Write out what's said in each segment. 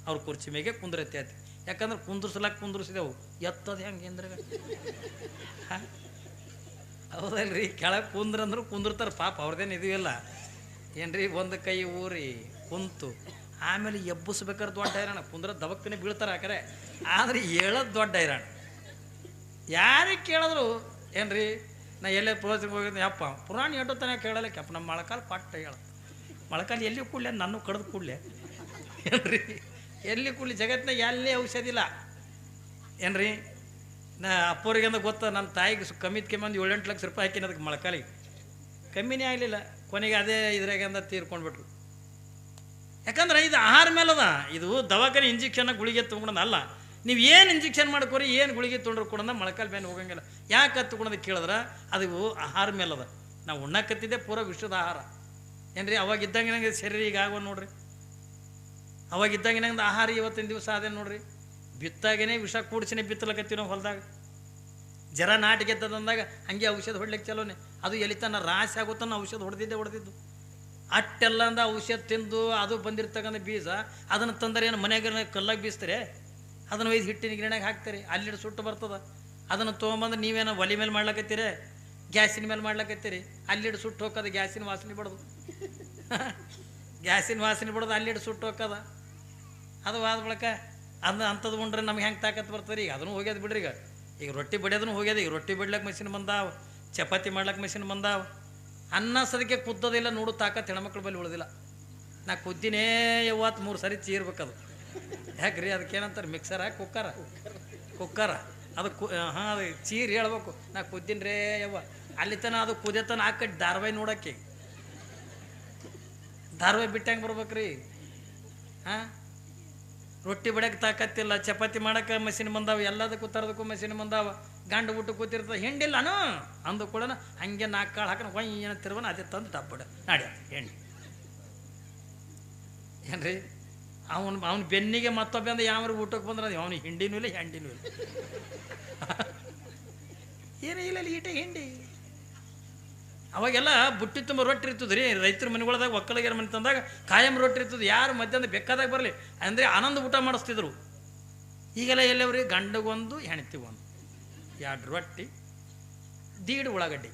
ಅವ್ರ ಕುರ್ಚಿ ಮೇಗೆ ಕುಂದ್ರತ್ತೆ ಆಯ್ತು. ಯಾಕಂದ್ರೆ ಕುಂದ್ರಿಸಿದೆವು ಎತ್ತದ ಹೆಂಗೆ ಅಂದ್ರೆ ಹೌದಲ್ರಿ, ಕೆಳಗೆ ಕುಂದ್ರಂದ್ರು ಕುಂದಿರ್ತಾರೆ ಪಾಪ, ಅವ್ರದ್ದೇನು ಇದೆಯಲ್ಲ ಏನ್ರಿ. ಒಂದು ಕೈ ಊರಿ ಕುಂತು ಆಮೇಲೆ ಎಬ್ಬಿಸ್ಬೇಕಾದ್ರೆ ದೊಡ್ಡ ಹೈರಾಣ, ಕುಂದ್ರ ದಬಕ್ಕನೆ ಬೀಳ್ತಾರೆ ಆಕರೆ, ಆದರೆ ಹೇಳೋದು ದೊಡ್ಡ ಹೈರಾಣ. ಯಾರಿಗೆ ಕೇಳಿದ್ರು ಏನ್ರಿ, ನಾ ಎಲ್ಲೇ ಪ್ರೋತ್ಸಾಹ ಹೋಗಿದ್ದೆ ಯಪ್ಪ ಪುರಾಣ ಎಷ್ಟೊತ್ತಾನೆ ಕೇಳಲಿಕ್ಕೆ ಅಪ್ಪ ನಮ್ಮ ಮೊಳಕಾಲು ಪಟ್ಟ ಹೇಳ, ಮೊಳಕಾಲು ಎಲ್ಲಿ ಕೂಡಲೇ ನಾನು ಕಡ್ದು ಕೂಡಲೇ ಏನ್ರಿ, ಎಲ್ಲಿ ಕೂಡಲಿ ಜಗತ್ತಿನಾಗ ಎಲ್ಲಿ ಔಷಧಿ ಇಲ್ಲ ಏನ್ರಿ. ನಾ ಅಪ್ಪವ್ರಿಗೆ ಅಂದ್ರೆ ಗೊತ್ತ, ನನ್ನ ತಾಯಿಗೆ ಕಮ್ಮಿದ ಒಂದು 7-8 ಲಕ್ಷ ರೂಪಾಯಿ ಹಾಕಿನ ಅದಕ್ಕೆ ಮೊಳಕಾಲಿಗೆ, ಕಮ್ಮಿನೇ ಆಗಲಿಲ್ಲ. ಕೊನೆಗೆ ಅದೇ ಇದ್ರಾಗ ಅಂದ ತೀರ್ಕೊಂಡ್ಬಿಟ್ರು. ಯಾಕಂದ್ರೆ ಇದು ಆಹಾರ ಮೇಲದ, ಇದು ದವಾಖಾನೆ ಇಂಜೆಕ್ಷನ್ ಗುಳಿಗೆ ತೊಗೊಂಡಲ್ಲ. ನೀವು ಏನು ಇಂಜೆಕ್ಷನ್ ಮಾಡ್ಕೊರಿ, ಏನು ಗುಳಿಗೆ ತೊಗೊಂಡ್ರು ಕೂಡ ಮೊಳಕಾಲು ಮೇಲೆ ಹೋಗಂಗಿಲ್ಲ. ಯಾಕೆ ತೊಗೊಂಡೋದು ಕೇಳಿದ್ರೆ ಅದು ಆಹಾರ ಮೇಲದ. ನಾವು ಉಣ್ಣಕತ್ತಿದ್ದೆ ಪೂರ ವಿಶ್ವದ ಆಹಾರ ಏನ್ರಿ. ಅವಾಗಿದ್ದಂಗೆ ನಂಗೆ ಶರೀರ ಈಗ ಆಗೋ ನೋಡ್ರಿ, ಅವಾಗಿದ್ದಂಗೆ ನಂಗೆ ಆಹಾರ ಇವತ್ತಿನ ದಿವಸ ಅದೇ ನೋಡ್ರಿ. ಬಿತ್ತಾಗೇನೆ ವಿಷ ಕೂಡಿಸಿನೇ ಬಿತ್ತಲಕತ್ತೀವಿ ನಾವು ಹೊಲದಾಗ. ಜರ ನಾಟಿಗೆ ಎತ್ತದಂದಾಗ ಹಂಗೆ ಔಷಧ ಹೊಡ್ಲಿಕ್ಕೆ ಚಲೋನೆ, ಅದು ಎಲಿತನ ರಾಶಿ ಆಗುತ್ತಾನ ಔಷಧ ಹೊಡೆದಿದ್ದು. ಅಟ್ಟೆಲ್ಲ ಅಂದ ಔಷಧ ತಿಂದು ಅದು ಬಂದಿರ್ತಕ್ಕಂಥ ಬೀಜ ಅದನ್ನು ತಂದರೆ ಏನು ಮನೆಯಾಗ ಕಲ್ಲಾಗಿ ಬೀಸ್ತಾರೆ, ಅದನ್ನು ಒಯ್ದು ಹಿಟ್ಟಿನ ಗಿರಣಾಗ ಹಾಕ್ತಾರೆ, ಅಲ್ಲಿಟ್ಟು ಸುಟ್ಟು ಬರ್ತದೆ. ಅದನ್ನು ತೊಗೊಂಬಂದು ನೀವೇನೋ ಒಲೆ ಮೇಲೆ ಮಾಡ್ಲಕತ್ತೀರಿ, ಗ್ಯಾಸಿನ ಮೇಲೆ ಮಾಡ್ಲಕತ್ತೀರಿ, ಅಲ್ಲಿಟ್ಟು ಸುಟ್ಟು ಹೋಗೋದು, ಗ್ಯಾಸಿನ ವಾಸನೆ ಬಿಡೋದು ಗ್ಯಾಸಿನ ವಾಸನೆ ಬಿಡೋದು, ಅಲ್ಲಿಟ್ಟು ಸುಟ್ಟು ಹೋಗೋದ. ಅದು ಆದ ಬಳಿಕ ಅಂಥದ್ದು ಉಂಡ್ರೆ ನಮ್ಗೆ ಹೆಂಗೆ ತಾಕತ್ತು ಬರ್ತದೆ. ಈಗ ಅದನ್ನು ಹೋಗ್ಯದ ಬಿಡ್ರಿ. ಈಗ ರೊಟ್ಟಿ ಬಡಿಯೋದನ್ನು ಹೋಗ್ಯದ. ಈಗ ರೊಟ್ಟಿ ಬಡ್ಲಕ್ಕೆ ಮಷಿನ್ ಬಂದಾವ, ಚಪಾತಿ ಮಾಡ್ಲಕ್ಕೆ ಮಷಿನ್ ಬಂದಾವ. ಅನ್ನ ಸದಕ್ಕೆ ಕುದ್ದೋದಿಲ್ಲ ನೋಡು, ತಾಕತ್ತು ಹೆಣ್ಮಕ್ಳ ಬಳಿ ಉಳಿದಿಲ್ಲ. ನಾ ಕುದ್ದಿನೇ ಯಾವತ್ತು 3 ಸರಿ ಚೀರ್ಬೇಕದು. ಯಾಕ್ರಿ ಅದಕ್ಕೇನಂತಾರೆ, ಮಿಕ್ಸರ ಕುಕ್ಕರ ಅದು ಹಾಂ, ಅದು ಚೀರ್ ಹೇಳ್ಬೇಕು. ನಾ ಕುದ್ದಿನ್ರೇ ಯವ್ವ, ಅಲ್ಲಿ ತನ ಅದು ಕುದಿಯತನ ಹಾಕಿ ಧಾರಾವಾಹಿ ನೋಡೋಕ್ಕೆ, ಧಾರಾವಾಹಿ ಬಿಟ್ಟಂಗೆ ಬರ್ಬೇಕ್ರಿ. ಹಾಂ, ರೊಟ್ಟಿ ಬಡಿಯೋಕೆ ತಾಕತ್ತಿಲ್ಲ, ಚಪಾತಿ ಮಾಡೋಕೆ ಮಷಿನ್ ಬಂದಾವ, ಎಲ್ಲದಕ್ಕೂ ತರೋದಕ್ಕೂ ಮಷಿನ್ ಬಂದಾವ. ಗಂಡು ಊಟ ಕೂತಿರ್ತದೆ, ಹೆಂಡಿಲ್ಲನು ಅಂದು ಕೂಡ ಹಂಗೆ 4 ಕಾಳು ಹಾಕೋಣ ಹೊಯ್ ಏನೋ ತಿರುವನ ಅದೇ ತಂದು ಡಬ್ಬಡ ನಾಡಿ ಹೆಂಡಿ ಏನ್ರಿ. ಅವನ ಬೆನ್ನಿಗೆ ಮತ್ತೊಬ್ಬ ಅಂದ್ರೆ ಯಾವ ಊಟಕ್ಕೆ ಬಂದ್ರೆ ಅದು ಅವನಿಗೆ ಹಿಂಡಿನೂ ಇಲ್ಲ ಹೆಂಡಿನೂ ಇಲ್ಲ ಏನೇ ಇಲ್ಲ ಈಟ ಹಿಂಡಿ. ಅವಾಗೆಲ್ಲ ಬುಟ್ಟಿ ತುಂಬ ರೊಟ್ಟಿ ಇರ್ತದೆ ರೀ. ರೈತರ ಮನೆಗಳದಾಗ ಒಕ್ಕಲಿಗರ ಮನೆ ತಂದಾಗ ಕಾಯಂ ರೊಟ್ಟಿ ಇರ್ತದೆ. ಯಾರು ಮಧ್ಯಾಹ್ನ ಬೇಕಾದಾಗ ಬರಲಿ ಅಂದರೆ ಆನಂದ ಊಟ ಮಾಡಿಸ್ತಿದ್ರು. ಈಗೆಲ್ಲ ಎಲ್ಲವ್ರಿ, ಗಂಡಗೊಂದು ಹೆಣ್ತಿಗೊಂದು 2 ರೊಟ್ಟಿ, 1 ಉಳ್ಳಾಗಡ್ಡಿ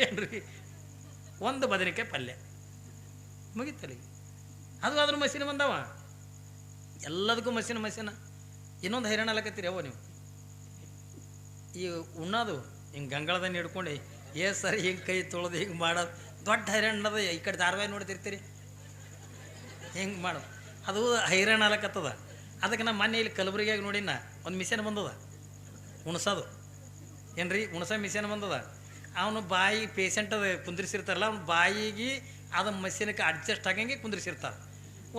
ಏನ್ರಿ, 1 ಬದನೆಕಾಯಿ ಪಲ್ಯ ಮುಗಿತಲ್ಲಿ. ಅದು ಆದ್ರೂ ಮಷಿನ್ ಬಂದಾವ, ಎಲ್ಲದಕ್ಕೂ ಮಷಿನ್. ಇನ್ನೊಂದು ಹೈರಾಣ ಅಲ್ಲಕತ್ತೀರಿ ಅವ ನೀವು. ಈ ಉಣ್ಣೋದು ಹಿಂಗೆ ಗಂಗಳದನ್ನು ಹಿಡ್ಕೊಂಡು ಸರಿ ಹಿಂಗೆ ಕೈ ತೊಳೆದು ಹಿಂಗೆ ಮಾಡೋದು ದೊಡ್ಡ ಹೈರಾಣದ. ಈ ಕಡೆ ಧಾರಾವಾಹಿ ನೋಡ್ತಿರ್ತೀರಿ, ಹಿಂಗೆ ಮಾಡೋದು ಅದು ಹೈರಾಣ ಅಲಕತ್ತದ. ಅದಕ್ಕೆ ನಮ್ಮ ಮನೆ ಇಲ್ಲಿ ಕಲಬುರಗಿಯಾಗಿ ನೋಡಿನ ಒಂದು ಮಿಷನ್ ಬಂದದ ಉಣ್ಸೋದು ಏನ್ರಿ, ಉಣ್ಸೋ ಮಿಷನ್ ಬಂದದ. ಅವನು ಬಾಯಿ ಪೇಷಂಟ್ ಅದು ಕುಂದ್ರಿಸಿರ್ತಾರಲ್ಲ, ಅವ್ನ ಬಾಯಿಗೆ ಅದು ಮಷೀನಕ್ಕೆ ಅಡ್ಜಸ್ಟ್ ಆಗಂಗೆ ಕುಂದ್ರಿಸಿರ್ತಾರೆ.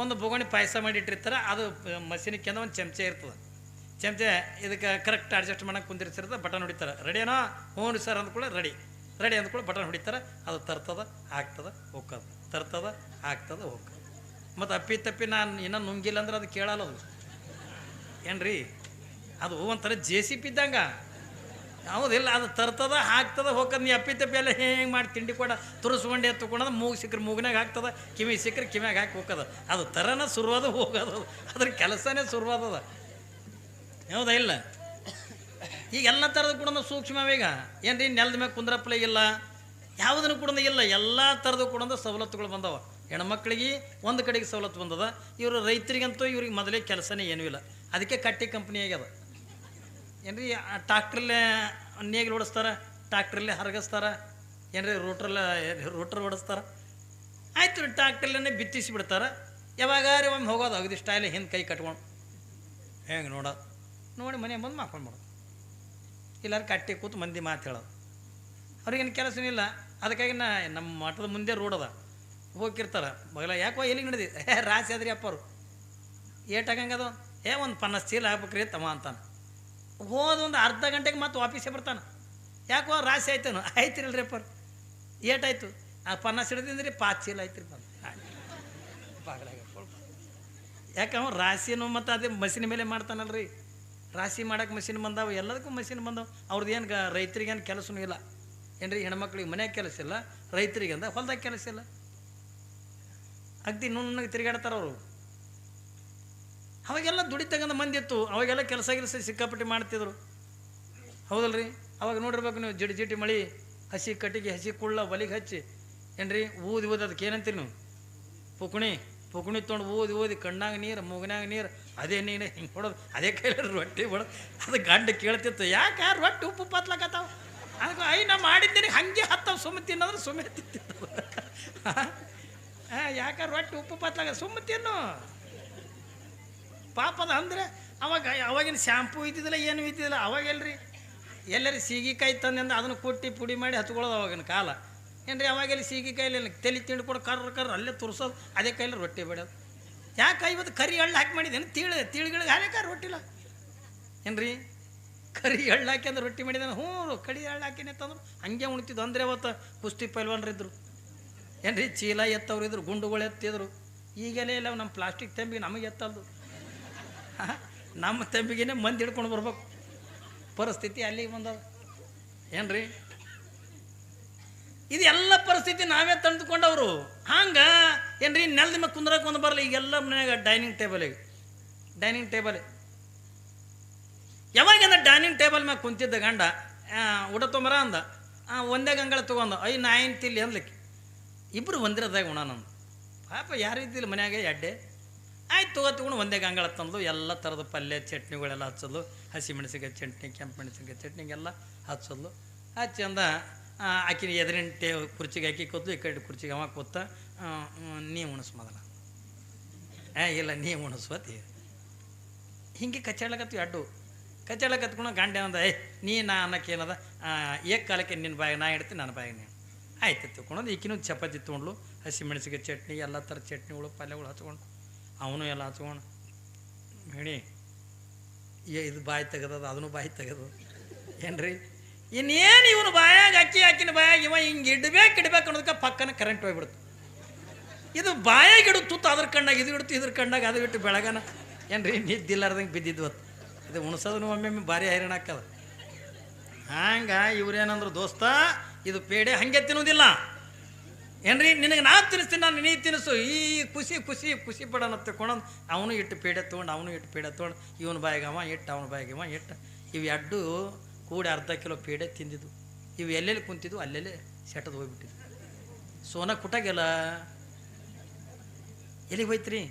ಒಂದು ಬೊಗಣಿ ಪಾಯಸ ಮಾಡಿಟ್ಟಿರ್ತಾರೆ, ಅದು ಮಷೀನಕ್ಕೆ ಅಂದ್ರೆ ಒಂದು ಚಮಚೆ ಇರ್ತದೆ. ಚಮಚೆ ಇದಕ್ಕೆ ಕರೆಕ್ಟ್ ಅಡ್ಜಸ್ಟ್ ಮಾಡೋಕೆ ಕುಂದಿರ್ಸಿರ್ತದೆ. ಬಟನ್ ಹೊಡಿತಾರೆ, ರೆಡಿನೋ ಹ್ಞೂ ಸರ್ ಅಂದ್ಕೊಳ್ಳೆ ರೆಡಿ ಅಂದ್ಕೊಳ್ಳೆ ಬಟನ್ ಹೊಡಿತಾರೆ. ಅದು ತರ್ತದ ಆಗ್ತದೆ ಹೋಗೋದು, ತರ್ತದ ಆಗ್ತದೆ ಹೋಗೋದು. ಮತ್ತು ಅಪ್ಪಿ ನಾನು ಇನ್ನೂ ನುಂಗಿಲ್ಲ ಅಂದ್ರೆ ಅದು ಕೇಳಲ್ಲ ಅದು ಏನ್ರಿ. ಅದು ಒಂಥರ JCB ಇದ್ದಂಗೆ ಹೌದಿಲ್ಲ, ಅದು ತರ್ತದ ಹಾಕ್ತದ ಹೋಗೋದು. ನೀ ಅಪ್ಪಿ ಎಲ್ಲ ಹೆಂಗೆ ಮಾಡಿ ತಿಂಡಿ ಕೊಡ ತುರಿಸ್ಕೊಂಡೆ ಎತ್ತುಕೊಂಡದು, ಮೂಗು ಸಿಕ್ಕರೆ ಮೂಗಿನಾಗ ಹಾಕ್ತದ, ಕಿವಿ ಸಿಕ್ಕರೆ ಕಿವಿಯಾಗ ಹಾಕಿ ಹೋಗೋದು. ಅದು ಥರನ ಶುರುವಾದ ಹೋಗೋದು, ಅದ್ರ ಕೆಲಸನೇ ಶುರುವಾದದ. ಹೌದಾ ಇಲ್ಲ. ಈಗ ಎಲ್ಲ ಥರದ ಕೂಡ ಸೂಕ್ಷ್ಮವೀಗ ಏನ್ರಿ, ನೆಲದ ಮೇಲೆ ಕುಂದ್ರಪ್ಪಲೆ ಇಲ್ಲ, ಯಾವುದನ್ನು ಕೂಡ ಇಲ್ಲ. ಎಲ್ಲ ಥರದ ಕೂಡ ಸವಲತ್ತುಗಳು ಬಂದವ. ಹೆಣ್ಮಕ್ಳಿಗೆ ಒಂದು ಕಡೆಗೆ ಸವಲತ್ತು ಬಂದದ. ಇವರು ರೈತರಿಗಂತೂ ಇವ್ರಿಗೆ ಮೊದಲೇ ಕೆಲಸನೇ ಏನೂ ಇಲ್ಲ. ಅದಕ್ಕೆ ಕಟ್ಟಿ ಕಂಪ್ನಿ ಆಗ್ಯದ ಏನ್ರಿ. ಟ್ರಾಕ್ಟ್ರಲ್ಲೇ ನೇಗಿಲು ಓಡಿಸ್ತಾರೆ, ಟ್ರಾಕ್ಟ್ರಲ್ಲೇ ಹರಗಿಸ್ತಾರೆ ಏನ್ರಿ, ರೂಟ್ರ್ ಓಡಿಸ್ತಾರೆ. ಆಯ್ತು, ಟ್ರಾಕ್ಟ್ರಲ್ಲೇ ಬಿತ್ತಿಸಿ ಬಿಡ್ತಾರೆ. ಯಾವಾಗಾರಿ ಒಮ್ಮೆ ಹೋಗೋದು ಅಗದಿ ಸ್ಟೈಲ್ ಹಿಂದೆ ಕೈ ಕಟ್ಕೊಂಡು ಹೆಂಗೆ ನೋಡೋದು, ನೋಡಿ ಮನೆ ಬಂದು ಮಾಡ್ಕೊಂಡು ಮಾಡೋದು. ಇಲ್ಲಾರು ಕಟ್ಟಿ ಕೂತು ಮಂದಿ ಮಾತು ಹೇಳೋದು. ಅವ್ರಿಗೇನು ಕೆಲಸನೂ ಇಲ್ಲ. ಅದಕ್ಕಾಗಿ ನಮ್ಮ ಮಠದ ಮುಂದೆ ರೋಡ್ ಅದ, ಹೋಗಿರ್ತಾರೆ ಬಗಲ. ಯಾಕೋ ಎಲ್ಲಿಗೆ ನಡೆದಿ ರಾಶಿ ಆದ್ರಿ ಅಪ್ಪರು ಏಟಾಗಂಗದು ಒಂದು 50 ಚೀಲ ಹಾಕ್ಬೇಕ್ರಿ ತಮ್ಮ ಅಂತಾನೆ. ಹೋದ ಒಂದು ಅರ್ಧ ಗಂಟೆಗೆ ಮತ್ತೆ ವಾಪೀಸೇ ಬರ್ತಾನೆ. ಯಾಕೋ ರಾಶಿ ಆಯ್ತಾನು, ಆಯ್ತಿರಲ್ರಿ ಅಪ್ಪರು ಏಟಾಯ್ತು 50 ಹಿಡಿದಿಂದ್ರಿ 5 ಚೀಲ ಆಯ್ತು ರೀ ಬಾಗಲಾಗ. ಯಾಕೆ ಅವ ರಾಶಿನೂ ಮತ್ತು ಅದೇ ಮಷಿನ್ ಮೇಲೆ ಮಾಡ್ತಾನಲ್ರಿ. ರಾಶಿ ಮಾಡೋಕೆ ಮಷಿನ್ ಬಂದಾವ, ಎಲ್ಲದಕ್ಕೂ ಮಷಿನ್ ಬಂದಾವ. ಅವ್ರದ್ದು ಏನು ರೈತರಿಗೇನು ಕೆಲಸನೂ ಇಲ್ಲ ಏನ್ರಿ. ಹೆಣ್ಮಕ್ಳಿಗೆ ಮನ್ಯಾಗ ಕೆಲಸ ಇಲ್ಲ, ರೈತರಿಗೆ ಅಂದ ಹೊಲ್ದಾಗ ಕೆಲಸ ಇಲ್ಲ. ಅಗ್ದಿ ನುಣ್ಣಗೆ ತಿರುಗಾಡ್ತಾರೆ ಅವರು. ಅವಾಗೆಲ್ಲ ದುಡಿತಕ್ಕಂಥ ಮಂದಿ ಇತ್ತು, ಅವಾಗೆಲ್ಲ ಕೆಲಸ ಸಿಕ್ಕಾಪಟ್ಟಿ ಮಾಡ್ತಿದ್ರು, ಹೌದಲ್ರಿ? ಅವಾಗ ನೋಡಿರ್ಬೇಕು ನೀವು, ಜಿಟಿ ಮಳಿ, ಹಸಿ ಕಟ್ಟಿಗೆ, ಹಸಿ ಕುಳ್ಳ ಒಲಿಗೆ ಹಚ್ಚಿ ಏನ್ರಿ ಊದಿ ಅದಕ್ಕೆ ಏನಂತೀರಿ ನೀವು? ಪುಕುಣಿ ತೊಗೊಂಡು ಓದಿ ಕಣ್ಣಾಗ ನೀರು, ಮೂಗನಾಗ ನೀರು, ಅದೇ ನೀನು ಹಿಂಗೆ ಹೊಡೋದು, ಅದೇ ಕೈಲಿ ರೊಟ್ಟಿ ಹೊಡೋದು. ಅದು ಗಂಡ ಕೇಳ್ತಿತ್ತು, ಯಾಕೆ ರೊಟ್ಟಿ ಉಪ್ಪು ಪತ್ಲಕತ್ತಾವ? ಅದಕ್ಕೆ ನಾ ಮಾಡಿದ್ದೀನಿ ಹಾಗೆ ಹತ್ತವ, ಸುಮ್ಮನೆ ತಿನ್ನೋದ್ರೆ ಸುಮ್ಮನೆ ತಿಂತಿತ್ತು. ಯಾಕೆ ರೊಟ್ಟಿ ಉಪ್ಪು ಪತ್ಲಾಗ ಸುಮ್ಮನೆ ತಿನ್ನು ಪಾಪದ. ಅಂದರೆ ಅವಾಗಿನ ಶ್ಯಾಂಪು ಇದ್ದಿದ್ದಿಲ್ಲ, ಏನು ಇದ್ದಿದ್ದಿಲ್ಲ ಅವಾಗೆಲ್ರಿ. ಎಲ್ಲರಿ ಸೀಗಿಕಾಯಿ ತಂದಿಂದ ಅದನ್ನು ಕೊಟ್ಟು ಪುಡಿ ಮಾಡಿ ಹಚ್ಕೊಳ್ಳೋದು ಅವಾಗಿನ ಕಾಲ ಏನ್ರಿ. ಅವಾಗೆಲ್ಲಿ ಸೀಗಿಕಾಯಿಲ್ಲ ತಲೆ ತಿಂಡ್ಕೊಂಡು ಕರ್ರ ಅಲ್ಲೇ ತುರ್ಸೋದು, ಅದೇ ಕೈಲಿ ರೊಟ್ಟಿ ಬೇಡೋದು. ಯಾಕೆ ಇವತ್ತು ಕರಿ ಎಳ್ಳು ಹಾಕಿ ಮಾಡಿದ್ದೇನೆ, ತಿಳಿಗಳಿಗೆ ಹಾಕ್ಯಾಕ ರೊಟ್ಟಿಲ್ಲ ಏನ್ರಿ? ಕರಿ ಎಳ್ಳು ಹಾಕಿ ಅಂದ್ರೆ ರೊಟ್ಟಿ ಮಾಡಿದ್ದಾನೆ. ಹ್ಞೂ, ಕಡಿ ಎಳ್ಳು ಹಾಕಿನೇ ತಂದ್ರು ಹಂಗೆ ಉಣ್ತಿದ್ದು. ಅಂದರೆ ಅವತ್ತು ಕುಸ್ತಿ ಪೈಲ್ವಾನ್ರಿದ್ರು ಏನ್ರಿ, ಚೀಲ ಎತ್ತವ್ರು ಇದ್ರು, ಗುಂಡುಗಳು ಎತ್ತಿದ್ರು. ಈಗೆಲ್ಲ ಇಲ್ಲ, ನಮ್ಮ ಪ್ಲಾಸ್ಟಿಕ್ ತಂಬಿಗೆ ನಮಗೆ ಎತ್ತಲ್ದು, ನಮ್ಮ ತಂಬಿಗೆನೇ ಮಂದಿ ಹಿಡ್ಕೊಂಡು ಬರ್ಬೇಕು ಪರಿಸ್ಥಿತಿ ಅಲ್ಲಿಗೆ ಬಂದದ ಏನ್ರಿ. ಇದು ಎಲ್ಲ ಪರಿಸ್ಥಿತಿ ನಾವೇ ತಂದುಕೊಂಡವರು. ಹಂಗೆ ಏನ್ರಿ, ನೆಲದ ಮೇಲೆ ಕುಂದ್ರಕ್ಕೆ ಒಂದು ಬರಲ್ಲ. ಈಗೆಲ್ಲ ಮನ್ಯಾಗ ಡೈನಿಂಗ್ ಟೇಬಲ್ ಯಾವಾಗಿಂದ ಡೈನಿಂಗ್ ಟೇಬಲ್ ಮ್ಯಾಗ ಕುಂತಿದ್ದ ಗಂಡ ಊಟ ತೊಂಬರ ಅಂದ, ಒಂದೇ ಗಂಗಳ ತೊಗೊಂಡು ನಾ ಏನು ತಿಲ್ಲಿ ಅಂದ್ಲಿಕ್ಕೆ ಇಬ್ಬರು ಒಂದಿರದಾಗ ಉಣ ನಂದು. ಪಾಪ ಯಾರು ಇದ್ದಿಲ್ಲ ಮನ್ಯಾಗ ಎಡ್ಡೆ. ಆಯ್ತು ತೊಗೊಂಡು ಒಂದೇ ಗಂಗಳ ತಂದು ಎಲ್ಲ ಥರದ ಪಲ್ಯ ಚಟ್ನಿಗಳೆಲ್ಲ ಹಚ್ಚೋದು, ಹಸಿಮೆಣಸಿನ್ಕಾಯಿ ಚಟ್ನಿ, ಕೆಂಪು ಮೆಣಸಿನ್ಕಾಯಿ ಚಟ್ನಿಗೆಲ್ಲ ಹಚ್ಚೋದು. ಹಚ್ಚಿ ಅಂದ ಆಕಿನ ಎದುರಿನ ಕುರ್ಚಿಗೆ ಹಾಕಿ ಕೂತು, ಈ ಕಡೆ ಕುರ್ಚಿಗೆ ಅವ ಕೂತ, ನೀ ಉಣಿಸ್ ಮೊದಲ. ಇಲ್ಲ ನೀ ಉಣಿಸ್ವತಿ. ಹಿಂಗೆ ಕಚ್ಚಾಡ್ಲಕತ್ತೀವಿ ಅಡ್ಡು ಕಚ್ಚಾಡ್ಲಕತ್ಕೊಂಡು ಗಂಡ ಅಂದ, ನೀ ನಾ ಅನ್ನಕ್ಕೆ ಏನದ ಏಕ ಕಾಲಕ್ಕೆ ನಿನ್ನ ಬಾಯಿಗೆ ನಾ ಇಡ್ತೀನಿ, ನನ್ನ ಬಾಯಿಗೆ ನೀನು ಆಯ್ತು ತಿಳ್ಕೊಳೋದು. ಈಕಿನೂ ಚಪಾತಿ ತೊಗೊಂಡ್ಲು, ಹಸಿಮೆಣಸಿನ್ಕಾಯಿ ಚಟ್ನಿ, ಎಲ್ಲ ಥರ ಚಟ್ನಿಗಳು ಪಲ್ಯಗಳು ಹಚ್ಕೊಂಡು, ಅವನು ಎಲ್ಲ ಹಚ್ಕೊಂಡು ಹೇಳಿ ಇದು ಬಾಯಿ ತೆಗೆದದು, ಅದನ್ನು ಬಾಯಿ ತೆಗೆದು ಏನ್ರಿ. ಇನ್ನೇನು ಇವನು ಬಾಯಾಗ ಆಕಿನ ಬಾಯಾಗ ಇವ ಹಿಂಗೆ ಇಡ್ಬೇಕು ಅನ್ನೋದಕ್ಕೆ ಪಕ್ಕನ ಕರೆಂಟ್ ಹೋಗ್ಬಿಡ್ತು. ಇದು ಬಾಯಾಗ ಇಡು ತುತ್ತು ಅದ್ರ ಕಣ್ಣಾಗ ಇದು ಇಡ್ತು, ಇದ್ರ ಕಣ್ಣಾಗ ಅದು ಬಿಟ್ಟು ಬೆಳಗನ ಏನ್ರಿ ನಿದ್ದಿಲ್ಲಾರ್ದಂಗೆ ಬಿದ್ದಿದ್ವು. ಇದು ಉಣ್ಸೋದನ್ನು ಒಮ್ಮೊಮ್ಮೆ ಭಾರಿ ಹೈರಾಣ ಆಗ್ತದ. ಹಂಗೆ ಇವ್ರೇನಂದ್ರು, ದೋಸ್ತ ಇದು ಪೇಡೆ ಹಾಗೆ ತಿನ್ನೋದಿಲ್ಲ ಏನ್ರಿ, ನಿನಗೆ ನಾ ತಿನ್ನಿಸ್ತೀನಿ, ನಾನು ನೀ ತಿನ್ನಿಸು, ಈ ಖುಷಿ ಪಡೋಣ ತಗೊಂಡು ಅವನು ಇಟ್ಟು ಪೇಡೆ ತೊಗೊಂಡು ಇವನ ಬಾಯಿಗೆ ಅವ ಇಟ್ಟು, ಅವನ ಬಾಯಿಗೆ ಅವ ಇಟ್ಟು, ಇವು ಎಡ್ಡು ಕೂಡಿ ಅರ್ಧ ಕಿಲೋ ಪೇಡೆ ತಿಂದಿದ್ದು. ಇವು ಎಲ್ಲೆಲ್ಲಿ ಕುಂತಿದ್ದು ಅಲ್ಲೆಲ್ಲೇ ಸೆಟದು ಹೋಗ್ಬಿಟ್ಟಿದ್ವು. ಸೋನ ಕುಟಾಗೆಲ್ಲ ಎಲ್ಲಿಗೆ ಹೋಯ್ತ್ರಿ?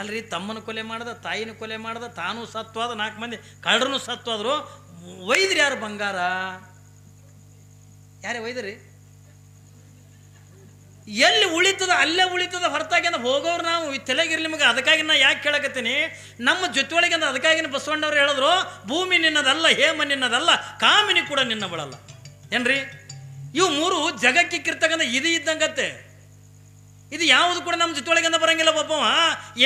ಅಲ್ರಿ, ತಮ್ಮನ ಕೊಲೆ ಮಾಡ್ದ, ತಾಯಿನ ಕೊಲೆ ಮಾಡ್ದ, ತಾನು ಸತ್ವಾದ, 4 ಮಂದಿ ಕಳ್ಳರನ್ನು ಸತ್ವಾದ್ರು. ಒಯ್ದ್ರಿ ಯಾರು ಬಂಗಾರ? ಯಾರೇ ಒಯ್ದ್ರಿ? ಎಲ್ಲಿ ಉಳಿತದ ಅಲ್ಲೇ ಉಳಿತದ ಹೊರತಾಗಿ ಅಂದ ಹೋಗೋರು ನಾವು ತಲೆಗಿರ್ಲಿ ನಿಮಗೆ. ಅದಕ್ಕಾಗಿ ನಾ ಯಾಕೆ ಕೇಳಕತ್ತೀನಿ, ನಮ್ಮ ಜೊತೆ ಒಳಗೆ ಅಂದ ಅದಕ್ಕಾಗಿನ ಬಸವಣ್ಣವ್ರು ಹೇಳಿದ್ರು, ಭೂಮಿ ನಿನ್ನದಲ್ಲ, ಹೇಮ ನಿನ್ನದಲ್ಲ, ಕಾಮಿನಿ ಕೂಡ ನಿನ್ನ ಬಿಡಲ್ಲ ಏನ್ರಿ. ಇವು 3 ಜಗಕ್ಕಿಕ್ಕಿರ್ತಕ್ಕಂಥ ಇದು ಇದ್ದಂಗತ್ತೆ. ಇದು ಯಾವುದು ಕೂಡ ನಮ್ಮ ಜೊತೆ ಒಳಗಿಂದ ಬರಂಗಿಲ್ಲ. ಒಬ್ಬವ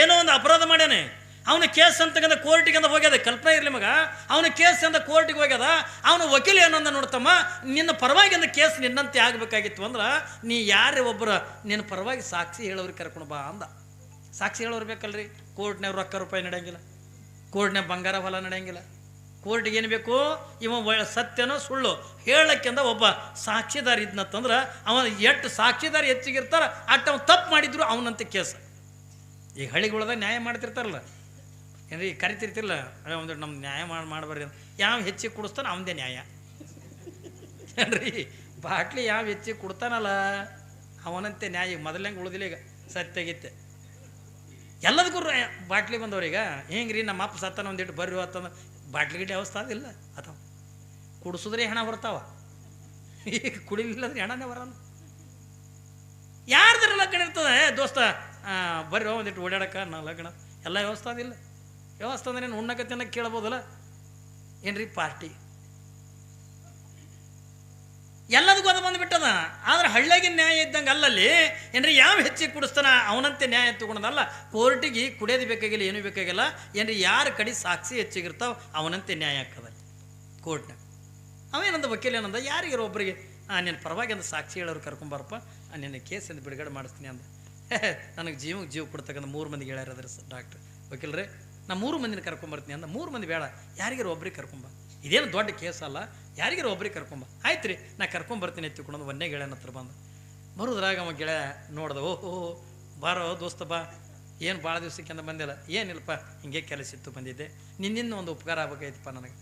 ಏನೋ ಒಂದು ಅಪರಾಧ ಮಾಡ್ಯಾನೆ, ಅವನ ಕೇಸ್ ಅಂತಕ್ಕಂಥ ಕೋರ್ಟಿಗೆ ಅಂತ ಹೋಗ್ಯದ. ಕಲ್ಪನೆ ಇರಲಿ ಮಗ, ಅವನ ಕೇಸ್ ಅಂತ ಕೋರ್ಟಿಗೆ ಹೋಗ್ಯದ. ಅವನ ವಕೀಲ ಏನಂದ, ನೋಡ್ತಮ್ಮ ನಿನ್ನ ಪರವಾಗಿ ಅಂದ ಕೇಸ್ ನಿನ್ನಂತೆ ಆಗಬೇಕಾಗಿತ್ತು ಅಂದ್ರೆ ನೀ ಯಾರೇ ಒಬ್ಬರು ನಿನ್ನ ಪರವಾಗಿ ಸಾಕ್ಷಿ ಹೇಳೋರಿಗೆ ಕರ್ಕೊಂಡು ಬಾ ಅಂದ. ಸಾಕ್ಷಿ ಹೇಳೋರು ಬೇಕಲ್ರಿ. ಕೋರ್ಟ್ನಾಗ ರೊಕ್ಕ ರೂಪಾಯಿ ನಡೆಯಂಗಿಲ್ಲ, ಕೋರ್ಟ್ನಾಗ ಬಂಗಾರ ಹೊಲ ನಡೆಯಂಗಿಲ್ಲ. ಕೋರ್ಟಿಗೆ ಏನು ಬೇಕು? ಇವ ಸತ್ಯನೋ ಸುಳ್ಳು ಹೇಳಕ್ಕೆಂದ ಒಬ್ಬ ಸಾಕ್ಷಿದಾರ ಇದ್ನತ್ತಂದ್ರೆ ಅವ ಎಷ್ಟು ಸಾಕ್ಷಿದಾರ ಹೆಚ್ಚಿಗಿರ್ತಾರ ಅಟ್ಟು ಅವ್ನು ತಪ್ಪು ಮಾಡಿದ್ರು ಅವನಂತೆ ಕೇಸ್. ಈಗ ಹಳ್ಳಿಗಳದಾಗ ನ್ಯಾಯ ಮಾಡ್ತಿರ್ತಾರಲ್ಲ ಏನ್ರಿ, ಕರಿತಿರ್ತಿರಲ್ಲ, ಒಂದು ನಮ್ಮ ನ್ಯಾಯ ಮಾಡ್ಬಾರ್ದು, ಯಾವ ಹೆಚ್ಚಿಗೆ ಕುಡಿಸ್ತಾನೆ ಅವನದೇ ನ್ಯಾಯ ಏನ್ರಿ. ಬಾಟ್ಲಿ ಯಾವ ಹೆಚ್ಚಿಗೆ ಕೊಡ್ತಾನಲ್ಲ ಅವನಂತೆ ನ್ಯಾಯ. ಈಗ ಮೊದಲಂಗೆ ಉಳಿದಿಲ್ಲ, ಈಗ ಸತ್ಯಗಿತ್ತೆ ಎಲ್ಲದಕ್ಕೂ ಬಾಟ್ಲಿ ಬಂದವ್ರೀಗ. ಹೆಂಗ್ರಿ ನಮ್ಮ ಅಪ್ಪ ಸತ್ತಾನ ಒಂದಿಟ್ಟು ಬರ್ರಿ ಅಂತಂದ್ರೆ ಬಾಟ್ಲಿ ಗಿಡ್ಡೆ ಅವಸ್ಥೆ ಅದಿಲ್ಲ ಅಥವಾ ಕುಡಿಸಿದ್ರೆ ಹೆಣ ಬರ್ತಾವ, ಈಗ ಕುಡಿಲಿಲ್ಲಂದ್ರೆ ಹೆಣನೇ ಬರಲ್ಲ. ಯಾರ್ದ್ರ ಲಗ್ನ ಇರ್ತದೆ ದೋಸ್ತ, ಬರ್ರಿ ಒಂದಿಟ್ಟು ಓಡಾಡಕ ನಾ ಲಗ್ನ ಎಲ್ಲ ವ್ಯವಸ್ಥೆ ಅದಿಲ್ಲ. ವ್ಯವಸ್ಥೆ ಅಂದ್ರೆ ಏನು ಉಣ್ಣಕ್ಕೆ ತಿನ್ನಕ್ಕೆ ಕೇಳ್ಬೋದಲ್ಲ ಏನ್ರಿ. ಪಾರ್ಟಿ ಎಲ್ಲದಕ್ಕೂ ಅದು ಬಂದುಬಿಟ್ಟದ. ಆದ್ರೆ ಹಳ್ಳಿಯಾಗಿನ ನ್ಯಾಯ ಇದ್ದಂಗೆ ಅಲ್ಲಲ್ಲಿ ಏನ್ರಿ, ಯಾವ ಹೆಚ್ಚಿಗೆ ಕುಡಿಸ್ತಾನ ಅವನಂತೆ ನ್ಯಾಯ ತಗೊಳೋದಲ್ಲ. ಕೋರ್ಟಿಗೆ ಕುಡಿಯೋದು ಬೇಕಾಗಿಲ್ಲ, ಏನೂ ಬೇಕಾಗಿಲ್ಲ ಏನ್ರಿ. ಯಾರ ಕಡೆ ಸಾಕ್ಷಿ ಹೆಚ್ಚಿಗಿರ್ತಾವ ಅವನಂತೆ ನ್ಯಾಯ ಹಾಕದ ಕೋರ್ಟ್ನಾಗ. ಅವೇನಂದ ವಕೀಲ ಏನಂದ, ಯಾರಿಗಾರ ಒಬ್ಬರಿಗೆ ನಿನ್ನ ಪರವಾಗಿ ಅಂದ ಸಾಕ್ಷಿ ಹೇಳೋರು ಕರ್ಕೊಂಬಾರಪ್ಪ, ನಿನ್ನ ಕೇಸಿಂದ ಬಿಡುಗಡೆ ಮಾಡಿಸ್ತೀನಿ ಅಂದ. ನನಗೆ ಜೀವ ಕೊಡ್ತಕ್ಕಂಥ 3 ಮಂದಿಗೆ ಹೇಳ್ಯಾರ ಅದ್ರ ಡಾಕ್ಟ್ರ್ ವಕೀಲರೇ, ನಾ 3 ಮಂದಿನ ಕರ್ಕೊಂಬರ್ತೀನಿ ಅಂದ. 3 ಮಂದಿ ಬೇಡ, ಯಾರಿಗಾರ ಒಬ್ರಿಗೆ ಕರ್ಕೊಂಬ, ಇದೇನು ದೊಡ್ಡ ಕೇಸ್ ಅಲ್ಲ, ಯಾರಿಗಾರ ಒಬ್ರಿಗೆ ಕರ್ಕೊಂಬ. ಆಯ್ತು ರೀ, ನಾ ಕರ್ಕೊಂಬರ್ತೀನಿ ಎತ್ತಿಕೊಂಡು ಒಂದೇ ಗೆಳೆಯನ ಹತ್ರ ಬಂದ. ಬರೋದ್ರಾಗ ಅವ ಗೆಳೆಯ ನೋಡ್ದ, ಓಹೋ ಬಾರೋ ದೋಸ್ತ ಬಾ, ಏನು ಭಾಳ ದಿವ್ಸಕ್ಕಿಂತ ಬಂದಿಲ್ಲ, ಏನಿಲ್ಲಪ್ಪ ಹಿಂಗೆ ಕೆಲಸ ಇತ್ತು ಬಂದಿದ್ದೆ, ನಿನ್ನಿಂದ ಒಂದು ಉಪಕಾರ ಆಗ್ಬೇಕಾಯ್ತಪ್ಪ ನನಗೆ.